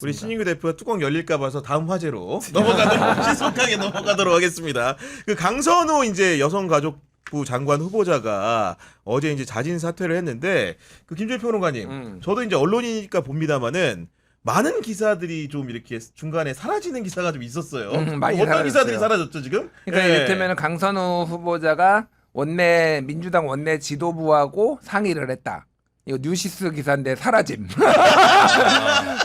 우리 신인규 대표가 뚜껑 열릴까 봐서 다음 화제로 넘어가도록 신속하게 넘어가도록 하겠습니다. 그 강선우 이제 여성가족부 장관 후보자가 어제 이제 자진 사퇴를 했는데 그 김준일 평론가님, 저도 이제 언론이니까 봅니다만은 많은 기사들이 좀 이렇게 중간에 사라지는 기사가 좀 있었어요. 많이 어떤 사라졌어요. 기사들이 사라졌죠 지금? 그러니까 예. 이를테면 강선우 후보자가 민주당 원내 지도부하고 상의를 했다. 이거 뉴시스 기사인데 사라짐.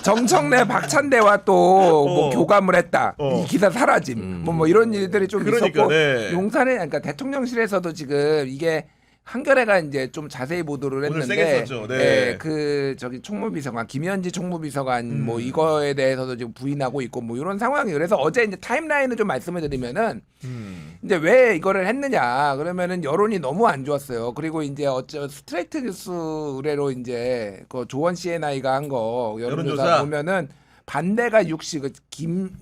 정청래 박찬대와 또 뭐 교감을 했다. 이 기사 사라짐. 뭐 이런 일들이 좀 그러니까, 있었고 네. 용산에 그러니까 대통령실에서도 지금 이게 한겨레가 이제 좀 자세히 보도를 오늘 했는데, 세게 썼죠. 네. 예, 그 저기 총무비서관 김현지 총무비서관 뭐 이거에 대해서도 지금 부인하고 있고 뭐 이런 상황이 그래서 어제 이제 타임라인을 좀 말씀을 드리면은 이제 왜 이거를 했느냐 그러면은 여론이 너무 안 좋았어요. 그리고 이제 스트레이트 뉴스 의뢰로 이제 그 조원 CNI가 한 거 여론조사 여론조사. 보면은 반대가 60,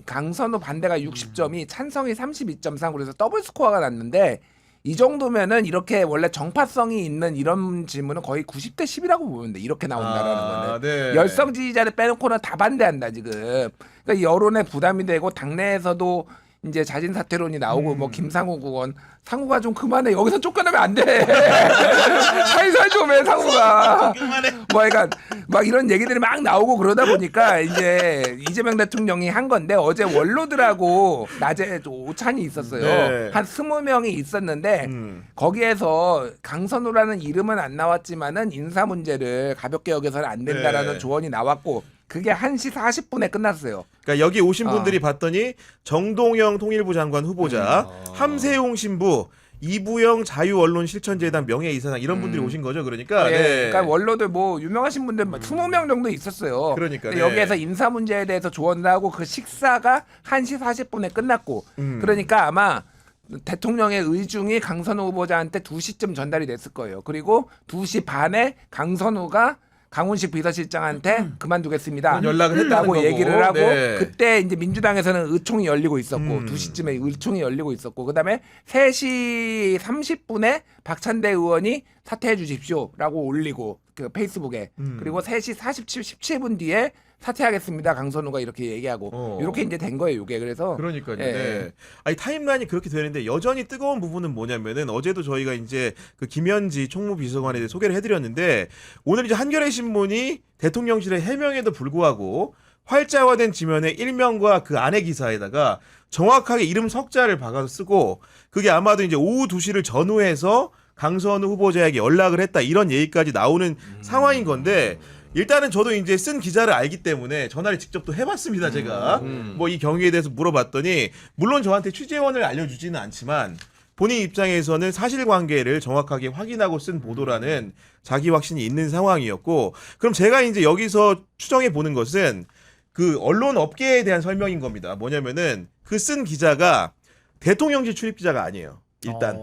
강선우 반대가 60점이 찬성이 32.3 그래서 더블 스코어가 났는데. 이 정도면은 이렇게 원래 정파성이 있는 이런 질문은 거의 90대 10이라고 보면 돼. 이렇게 나온다라는 거는. 네. 열성 지지자를 빼놓고는 다 반대한다 지금. 그러니까 여론에 부담이 되고 당내에서도 이제 자진 사퇴론이 나오고 뭐 김상우 의원 상우가 좀 그만해 여기서 쫓겨나면 안 돼. 살살 좀 해 상우가. 그만해. 뭐 그러니까 막 이런 얘기들이 막 나오고 그러다 보니까 이제 이재명 대통령이 한 건데 어제 원로들하고 낮에 오찬이 있었어요. 네. 한 20명이 있었는데 거기에서 강선우라는 이름은 안 나왔지만은 인사 문제를 가볍게 여겨서는 안 된다라는 네. 조언이 나왔고 그게 1시 40분에 끝났어요. 그러니까 여기 오신 분들이 봤더니 정동영 통일부 장관 후보자, 함세용 신부, 이부영 자유언론실천재단 명예이사장 이런 분들이 오신 거죠. 그러니까. 예, 네. 그러니까 원로들 뭐 유명하신 분들 20명 정도 있었어요. 그러니까, 근데 네. 여기에서 인사 문제에 대해서 조언을 하고 그 식사가 1시 40분에 끝났고 그러니까 아마 대통령의 의중이 강선우 후보자한테 2시쯤 전달이 됐을 거예요. 그리고 2시 반에 강선우가 강훈식 비서실장한테 그만두겠습니다. 연락을 했다는 라고 거고. 얘기를 하고 네. 그때 이제 민주당에서는 의총이 열리고 있었고 2시쯤에 의총이 열리고 있었고 그다음에 3시 30분에 박찬대 의원이 사퇴해 주십시오라고 올리고 그 페이스북에 그리고 3시 17분 뒤에 사퇴하겠습니다. 강선우가 이렇게 얘기하고 이렇게 이제 된 거예요. 이게 그래서 그러니까요. 예. 네. 아니 타임라인이 그렇게 되는데 여전히 뜨거운 부분은 뭐냐면은 어제도 저희가 이제 그 김현지 총무비서관에 대해 소개를 해드렸는데 오늘 이제 한겨레 신문이 대통령실의 해명에도 불구하고 활자화된 지면에 일명과 그 안에 기사에다가 정확하게 이름 석자를 박아서 쓰고 그게 아마도 이제 오후 2시를 전후해서 강선우 후보자에게 연락을 했다 이런 얘기까지 나오는 상황인 건데. 일단은 저도 이제 쓴 기자를 알기 때문에 전화를 직접 또 해봤습니다, 제가. 뭐 이 경위에 대해서 물어봤더니, 물론 저한테 취재원을 알려주지는 않지만, 본인 입장에서는 사실관계를 정확하게 확인하고 쓴 보도라는 자기 확신이 있는 상황이었고, 그럼 제가 이제 여기서 추정해 보는 것은 그 언론 업계에 대한 설명인 겁니다. 뭐냐면은 그 쓴 기자가 대통령실 출입 기자가 아니에요. 일단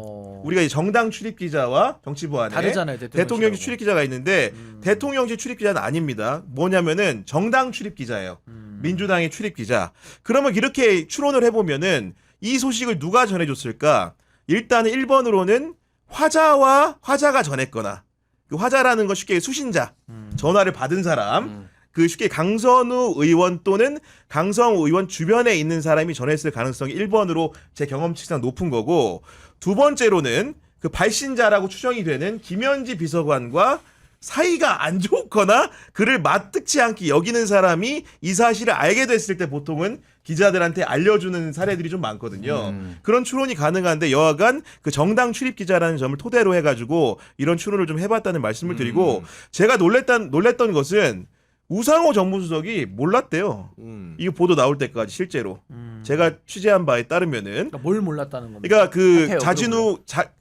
우리가 이 정당 출입 기자와 정치부 안에 다르잖아요, 대통령실 출입 기자가 있는데 대통령실 출입 기자는 아닙니다. 뭐냐면은 정당 출입 기자예요. 민주당의 출입 기자. 그러면 이렇게 추론을 해보면은 이 소식을 누가 전해줬을까? 일단은 1번으로는 화자가 전했거나 그 화자라는 건 쉽게 수신자, 전화를 받은 사람. 그 쉽게 강선우 의원 또는 강성우 의원 주변에 있는 사람이 전했을 가능성이 1번으로 제 경험치상 높은 거고 두 번째로는 그 발신자라고 추정이 되는 김현지 비서관과 사이가 안 좋거나 그를 마뜩지 않게 여기는 사람이 이 사실을 알게 됐을 때 보통은 기자들한테 알려주는 사례들이 좀 많거든요. 그런 추론이 가능한데 여하간 그 정당 출입 기자라는 점을 토대로 해가지고 이런 추론을 좀 해봤다는 말씀을 드리고 제가 놀랬던 것은 우상호 정무수석이 몰랐대요. 이거 보도 나올 때까지 실제로. 제가 취재한 바에 따르면은. 그러니까 뭘 몰랐다는 겁니다. 그러니까 그 사퇴요,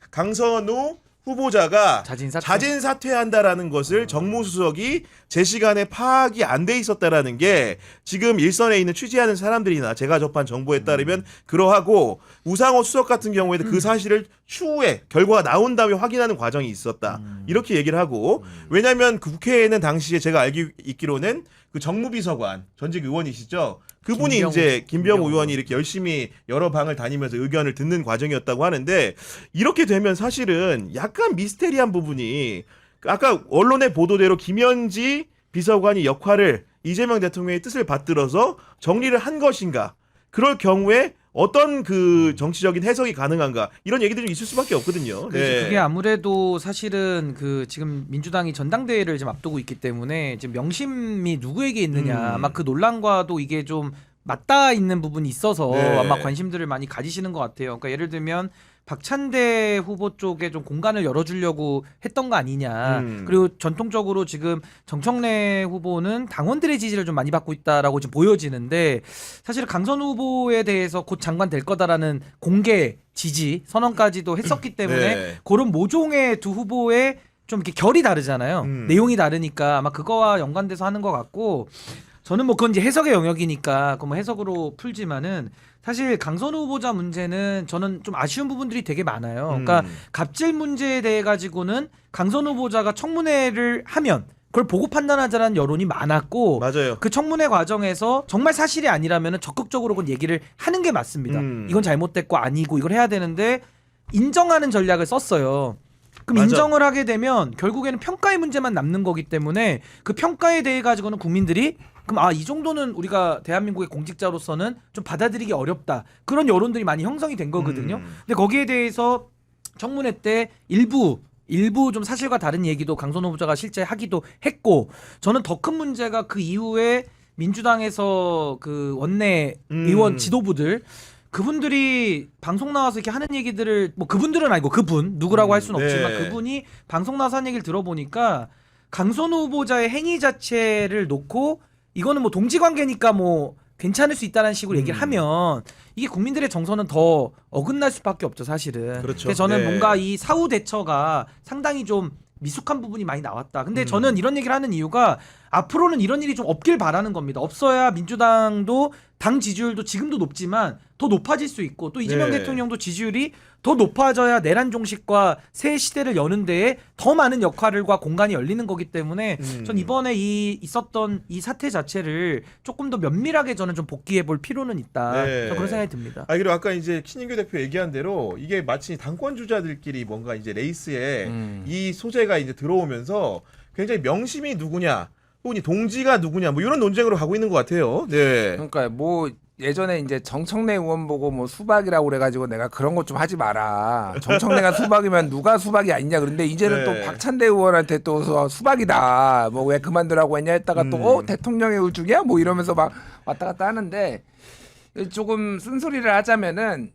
강선우 후보자가 자진 사퇴한다라는 것을 정무수석이 제 시간에 파악이 안 돼 있었다라는 게 지금 일선에 있는 취재하는 사람들이나 제가 접한 정보에 따르면 그러하고 우상호 수석 같은 경우에도 그 사실을 추후에 결과가 나온 다음에 확인하는 과정이 있었다. 이렇게 얘기를 하고 왜냐하면 그 국회에는 당시에 제가 있기로는 그 정무비서관 전직 의원이시죠. 그분이 이제 김병우 의원이 이렇게 열심히 여러 방을 다니면서 의견을 듣는 과정이었다고 하는데 이렇게 되면 사실은 약간 미스테리한 부분이 아까 언론의 보도대로 김현지 비서관이 역할을 이재명 대통령의 뜻을 받들어서 정리를 한 것인가? 그럴 경우에 어떤 그 정치적인 해석이 가능한가? 이런 얘기들이 좀 있을 수밖에 없거든요. 네. 그게 아무래도 사실은 그 지금 민주당이 전당대회를 지금 앞두고 있기 때문에 지금 명심이 누구에게 있느냐 아마 그 논란과도 이게 좀 맞닿아 있는 부분이 있어서 네. 아마 관심들을 많이 가지시는 것 같아요. 그러니까 예를 들면 박찬대 후보 쪽에 좀 공간을 열어주려고 했던 거 아니냐. 그리고 전통적으로 지금 정청래 후보는 당원들의 지지를 좀 많이 받고 있다라고 지금 보여지는데 사실 강선 후보에 대해서 곧 장관 될 거다라는 공개 지지 선언까지도 했었기 때문에 네. 그런 모종의 두 후보의 좀 이렇게 결이 다르잖아요. 내용이 다르니까 아마 그거와 연관돼서 하는 것 같고 저는 뭐 그건 이제 해석의 영역이니까 그 뭐 해석으로 풀지만은 사실 강선 후보자 문제는 저는 좀 아쉬운 부분들이 되게 많아요. 그러니까 갑질 문제에 대해 가지고는 강선 후보자가 청문회를 하면 그걸 보고 판단하자라는 여론이 많았고 맞아요. 그 청문회 과정에서 정말 사실이 아니라면 적극적으로 그건 얘기를 하는 게 맞습니다. 이건 잘못됐고 아니고 이걸 해야 되는데 인정하는 전략을 썼어요. 그럼 맞아. 인정을 하게 되면 결국에는 평가의 문제만 남는 거기 때문에 그 평가에 대해 가지고는 국민들이 그럼 이 정도는 우리가 대한민국의 공직자로서는 좀 받아들이기 어렵다. 그런 여론들이 많이 형성이 된 거거든요. 근데 거기에 대해서 청문회 때 일부 좀 사실과 다른 얘기도 강선 후보자가 실제 하기도 했고 저는 더 큰 문제가 그 이후에 민주당에서 그 원내 의원 지도부들 그분들이 방송 나와서 이렇게 하는 얘기들을 뭐 그분들은 아니고 그분 누구라고 할 수는 네. 없지만 그분이 방송 나와서 하는 얘기를 들어보니까 강선 후보자의 행위 자체를 놓고 이거는 뭐 동지관계니까 뭐 괜찮을 수 있다는 식으로 얘기를 하면 이게 국민들의 정서는 더 어긋날 수밖에 없죠 사실은. 그렇죠. 그래서 저는 네. 뭔가 이 사후 대처가 상당히 좀 미숙한 부분이 많이 나왔다. 근데 저는 이런 얘기를 하는 이유가 앞으로는 이런 일이 좀 없길 바라는 겁니다. 없어야 민주당도 당 지지율도 지금도 높지만 더 높아질 수 있고 또 이재명 네. 대통령도 지지율이 더 높아져야 내란 종식과 새 시대를 여는 데에 더 많은 역할과 공간이 열리는 거기 때문에 전 이번에 있었던 이 사태 자체를 조금 더 면밀하게 저는 좀 복귀해 볼 필요는 있다. 네. 그런 생각이 듭니다. 그리고 아까 이제 신인규 대표 얘기한 대로 이게 마치 당권 주자들끼리 뭔가 이제 레이스에 이 소재가 이제 들어오면서 굉장히 명심이 누구냐, 혹은 이 동지가 누구냐, 뭐 이런 논쟁으로 가고 있는 것 같아요. 네. 그러니까 뭐 예전에 이제 정청래 의원 보고 뭐 수박이라고 그래가지고 내가 그런 것 좀 하지 마라. 정청래가 수박이면 누가 수박이 아니냐. 그런데 이제는 네. 또 박찬대 의원한테 또 수박이다. 뭐 왜 그만두라고 했냐 했다가 또 대통령의 울중이야? 뭐 이러면서 막 왔다 갔다 하는데 조금 쓴소리를 하자면은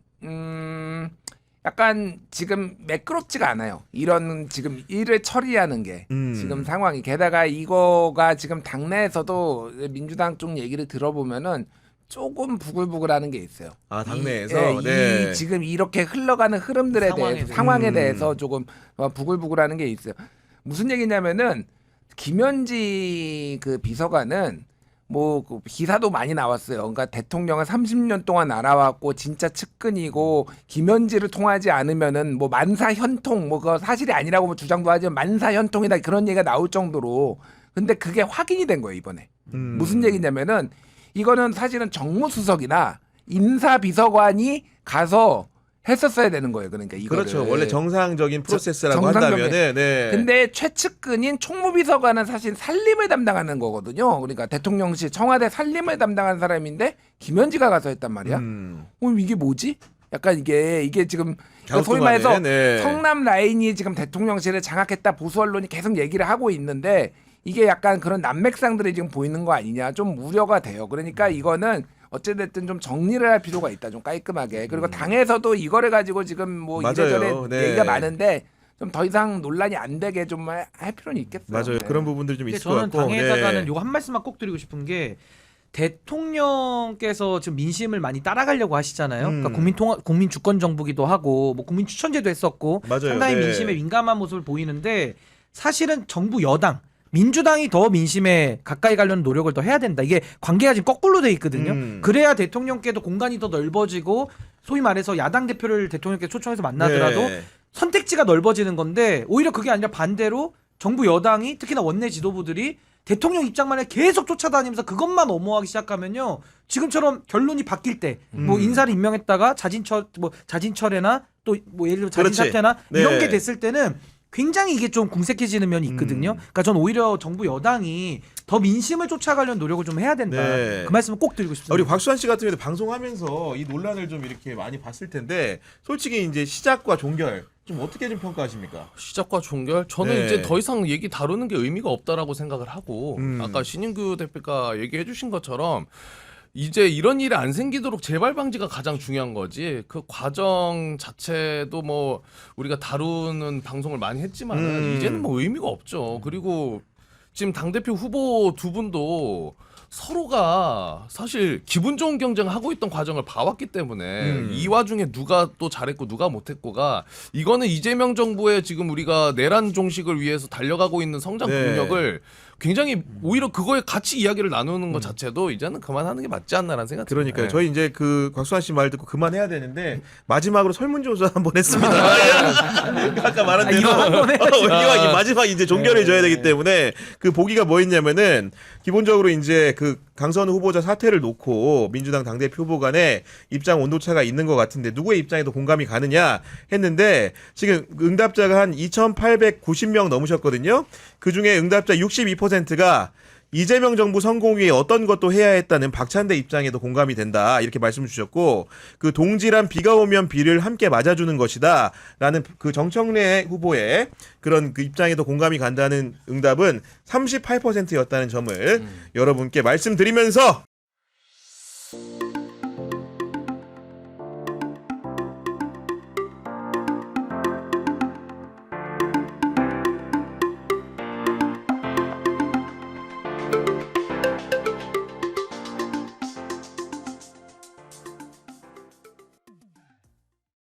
약간 지금 매끄럽지가 않아요. 이런 지금 일을 처리하는 게 지금 상황이. 게다가 이거가 지금 당내에서도 민주당 쪽 얘기를 들어보면은 조금 부글부글하는 게 있어요. 당내에서. 이 지금 이렇게 흘러가는 흐름들에 대해서 상황에 대해서 조금 부글부글하는 게 있어요. 무슨 얘기냐면은 김현지 그 비서관은 뭐 그 기사도 많이 나왔어요. 그러니까 대통령을 30년 동안 알아왔고 진짜 측근이고 김현지를 통하지 않으면은 뭐 만사 현통 뭐 그거 사실이 아니라고 뭐 주장도 하지만 만사 현통이다 그런 얘기가 나올 정도로. 근데 그게 확인이 된 거예요 이번에. 무슨 얘기냐면은 이거는 사실은 정무수석이나 인사비서관이 가서 했었어야 되는 거예요. 그러니까 이거를. 그렇죠. 원래 정상적인 프로세스라고 정상적인. 한다면은. 네. 근데 최측근인 총무비서관은 사실 살림을 담당하는 거거든요. 그러니까 대통령실 청와대 살림을 담당하는 사람인데 김현지가 가서 했단 말이야. 이게 뭐지? 약간 이게 지금 소위 말해서 네. 성남 라인이 지금 대통령실을 장악했다 보수 언론이 계속 얘기를 하고 있는데 이게 약간 그런 난맥상들이 지금 보이는 거 아니냐 좀 우려가 돼요. 그러니까 이거는 어찌됐든 좀 정리를 할 필요가 있다. 좀 깔끔하게. 그리고 당에서도 이거를 가지고 지금 뭐 맞아요. 이래저래 네. 얘기가 많은데 좀 더 이상 논란이 안 되게 좀 할 필요는 있겠어요. 맞아요. 네. 그런 부분들이 좀 근데 있을 것 저는 같고. 당에다가는 네. 요거 한 말씀만 꼭 드리고 싶은 게 대통령께서 지금 민심을 많이 따라가려고 하시잖아요. 그러니까 국민 주권 정부기도 하고 뭐 국민 추천제도 했었고 맞아요. 상당히 네. 민심에 민감한 모습을 보이는데 사실은 정부 여당 민주당이 더 민심에 가까이 가려는 노력을 더 해야 된다. 이게 관계가 지금 거꾸로 돼 있거든요. 그래야 대통령께도 공간이 더 넓어지고 소위 말해서 야당 대표를 대통령께 초청해서 만나더라도 네. 선택지가 넓어지는 건데 오히려 그게 아니라 반대로 정부 여당이 특히나 원내 지도부들이 대통령 입장만을 계속 쫓아다니면서 그것만 엄호하기 시작하면요. 지금처럼 결론이 바뀔 때 뭐 인사를 임명했다가 자진철회나 또 뭐 예를 들어 자진 그렇지. 사퇴나 네. 이런 게 됐을 때는 굉장히 이게 좀 궁색해지는 면이 있거든요. 그러니까 전 오히려 정부 여당이 더 민심을 쫓아가려는 노력을 좀 해야 된다. 네. 그 말씀을 꼭 드리고 싶습니다. 우리 곽수환 씨 같은 경우도 방송하면서 이 논란을 좀 이렇게 많이 봤을 텐데 솔직히 이제 시작과 종결 좀 어떻게 좀 평가하십니까? 시작과 종결 저는 네. 이제 더 이상 얘기 다루는 게 의미가 없다라고 생각을 하고 아까 신인규 대표가 얘기해 주신 것처럼 이제 이런 일이 안 생기도록 재발 방지가 가장 중요한 거지. 그 과정 자체도 뭐 우리가 다루는 방송을 많이 했지만 이제는 뭐 의미가 없죠. 그리고 지금 당대표 후보 두 분도 서로가 사실 기분 좋은 경쟁을 하고 있던 과정을 봐왔기 때문에 이 와중에 누가 또 잘했고 누가 못했고가 이거는 이재명 정부의 지금 우리가 내란 종식을 위해서 달려가고 있는 성장 네. 동력을 굉장히 오히려 그거에 같이 이야기를 나누는 것 자체도 이제는 그만하는 게 맞지 않나라는 생각이 듭니다. 그러니까요. 네. 저희 이제 그 곽수환 씨 말 듣고 그만해야 되는데 마지막으로 설문조사 한번 했습니다. 아까 말한 대로 이거 한번 해야지. 마지막 이제 종결해 줘야 되기 때문에 그 보기가 뭐였냐면은 기본적으로 이제 그 강선우 후보자 사퇴를 놓고 민주당 당대표 후보 간에 입장 온도차가 있는 것 같은데 누구의 입장에도 공감이 가느냐 했는데 지금 응답자가 한 2,890명 넘으셨거든요. 그중에 응답자 62%가 이재명 정부 성공 위에 어떤 것도 해야 했다는 박찬대 입장에도 공감이 된다 이렇게 말씀 주셨고 그 동지란 비가 오면 비를 함께 맞아주는 것이다 라는 그 정청래 후보의 그런 그 입장에도 공감이 간다는 응답은 38%였다는 점을 여러분께 말씀드리면서